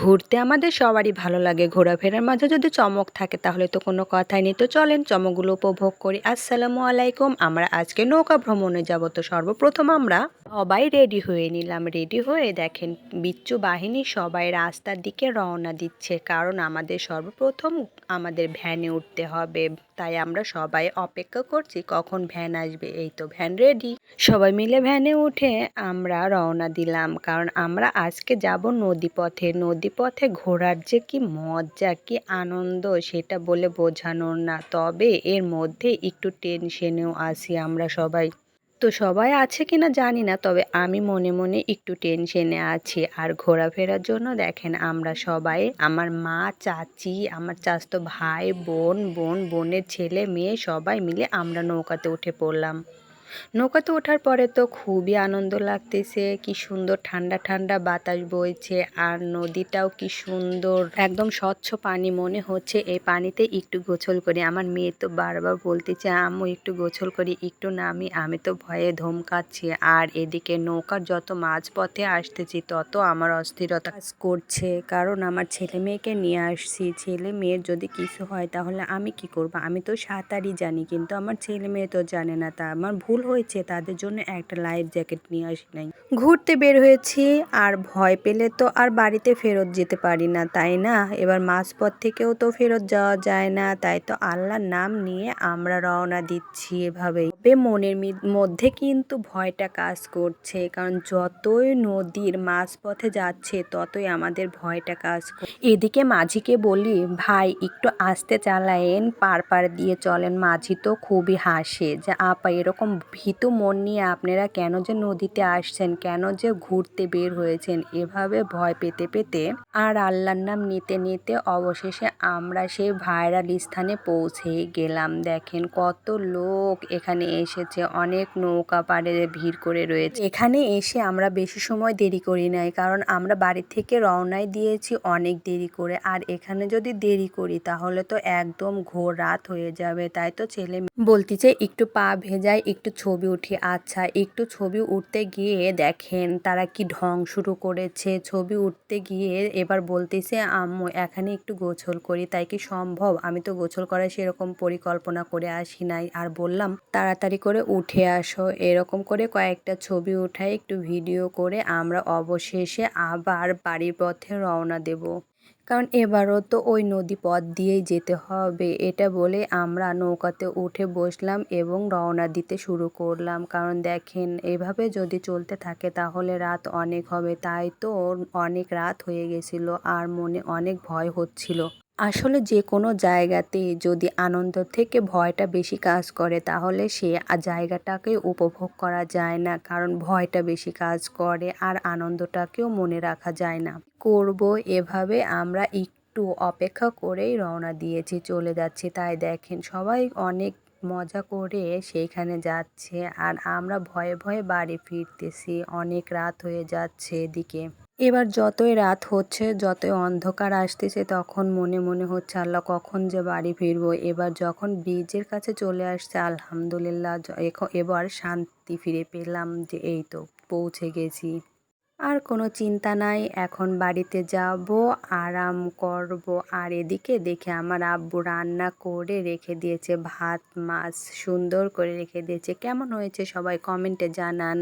ঘুরতে আমাদের সবারই ভালো লাগে। ঘোরাফেরার মাঝে যদি চমক থাকে তাহলে তো কোনো কথাই নেই। তো চলেন চমকগুলো উপভোগ করি। আসসালামু আলাইকুম। আমরা আজকে নৌকা ভ্রমণে যাব। তো সর্বপ্রথম আমরা সবাই রেডি হয়ে নিলাম। রেডি হয়ে দেখেন বিচ্ছু বাহিনী সবাই রাস্তার দিকে রওনা দিচ্ছে, কারণ আমাদের সর্বপ্রথম আমাদের ভ্যানে উঠতে হবে। তাই আমরা সবাই অপেক্ষা করছি কখন ভ্যান আসবে। এই তো ভ্যান রেডি। সবাই মিলে ভ্যানে উঠে আমরা রওনা দিলাম, কারণ আমরা আজকে যাব নদীপথে। নদীপথে ঘোরার যে কি মজা, কি আনন্দ সেটা বলে বোঝানোর না। তবে এর মধ্যে একটু টেনশনেও আছি আমরা সবাই। তো সবাই আছে কিনা জানি না, তবে আমি মনে মনে একটু টেনশনে আছি। আর ঘোরাফেরার জন্য দেখেন আমরা সবাই, আমার মা, চাচি, আমার চাচাতো ভাই, বোনের ছেলে মেয়ে সবাই মিলে আমরা নৌকাতে উঠে পড়লাম। নৌকাতে ওঠার পরে তো খুবই আনন্দ লাগতেছে। কি সুন্দর ঠান্ডা ঠান্ডা বাতাস বইছে, আর নদীটাও কি সুন্দর, একদম স্বচ্ছ পানি। মনে হচ্ছে এই পানিতে একটু গোসল করি। আমার মেয়ে তো বারবার বলতেছে আম্মু একটু গোসল করি, একটু নামি। আমি তো ভয়ে ধমকাচ্ছি। আর এদিকে নৌকার যত মাঝপথে আসতেছি তত আমার অস্থিরতা কাজ করছে, কারণ আমার ছেলে মেয়েকে নিয়ে আসছি। ছেলে মেয়ের যদি কিছু হয় তাহলে আমি কি করব? আমি তো সাঁতারই জানি, কিন্তু আমার ছেলে মেয়ে তো জানে না। তা আমার ভুল হয়েছে, তাদের জন্য একটা লাইফ জ্যাকেট নিয়ে আসি নাই। ঘুরতে বের হয়েছি, আর ভয় পেলে তো আর বাড়িতে ফেরত যেতে পারি না, তাই না? এবার মাঝপথ থেকেও তো ফেরত যাওয়া যায় না, তাই তো আল্লাহর নাম নিয়ে আমরা রওনা দিচ্ছি এভাবেই। তবে মনের মধ্যে কিন্তু ভয়টা কাজ করছে, কারণ যতই নদীর মাঝপথে যাচ্ছে ততই আমাদের ভয়টা কাজ করছে। এদিকে মাঝিকে বলি, ভাই একটু আস্তে চালায়েন, পার দিয়ে চলেন। মাঝি তো খুবই হাসে যে আপা এরকম ভীতু মন নিয়ে আপনারা কেন যে নদীতে আসছেন, কেন যে ঘুরতে বের হয়েছেন। এভাবে ভয় পেতে পেতে আর আল্লাহর নাম নিতে নিতে অবশেষে আমরা সেই ভাইরাল স্থানে পৌঁছে গেলাম। দেখেন কত লোক এখানে এসেছে, অনেক নৌকা পাড়ে ভিড় করে রয়েছে। এখানে এসে আমরা বেশি সময় দেরি করি নাই, কারণ আমরা বাড়ি থেকে রওনাই দিয়েছি অনেক দেরি করে। আর এখানে যদি দেরি করি তাহলে তো একদম ঘোর রাত হয়ে যাবে। তাই তো ছেলে বলতেছে একটু পা ভেজায়, একটু ছবি উঠি। আচ্ছা, একটু ছবি উঠতে গিয়ে দেখেন তারা কি ঢং শুরু করেছে। ছবি উঠতে গিয়ে এবার বলতেছে আম্মু এখানে একটু গোসল করি। তাই কি সম্ভব? আমি তো গোসল করার সেরকম পরিকল্পনা করে আসি নাই। আর বললাম তাড়াতাড়ি করে উঠে আসো। এরকম করে কয়েকটা ছবি উঠাই, একটু ভিডিও করে আমরা অবশেষে আবার বাড়ির পথে রওনা দেব, কারণ এবারও তো ওই নদী পথ দিয়েই যেতে হবে। এটা বলে আমরা নৌকাতে উঠে বসলাম এবং রওনা দিতে শুরু করলাম, কারণ দেখেন এভাবে যদি চলতে থাকে তাহলে রাত অনেক হবে। তাই তো অনেক রাত হয়ে গেছিল, আর মনে অনেক ভয় হচ্ছিল। আসলে যে কোনো জায়গাতে যদি আনন্দ থেকে ভয়টা বেশি কাজ করে তাহলে সে জায়গাটাকে উপভোগ করা যায় না, কারণ ভয়টা বেশি কাজ করে আর আনন্দটাকেও মনে রাখা যায় না। করব এভাবে আমরা একটু অপেক্ষা করেই রওনা দিয়েছি, চলে যাচ্ছি। তাই দেখেন সবাই অনেক মজা করে সেইখানে যাচ্ছে, আর আমরা ভয়ে ভয়ে বাড়ি ফিরতেছি। অনেক রাত হয়ে যাচ্ছে এদিকে। এবার যতই রাত হচ্ছে, যতই অন্ধকার আসতেছে, তখন মনে মনে হচ্ছে আল্লাহ কখন যে বাড়ি ফিরবো। এবার যখন ব্রিজের কাছে চলে আসছে আলহামদুলিল্লাহ, এবার শান্তি ফিরে পেলাম যে এই তো পৌঁছে গেছি। আর কোনো চিন্তা নাই, এখন বাড়িতে যাব, আরাম করব। আর এদিকে দেখে আমার আব্বু রান্না করে রেখে দিয়েছে ভাত মাছ, সুন্দর করে রেখে দিয়েছে। কেমন হয়েছে সবাই কমেন্টে জানান।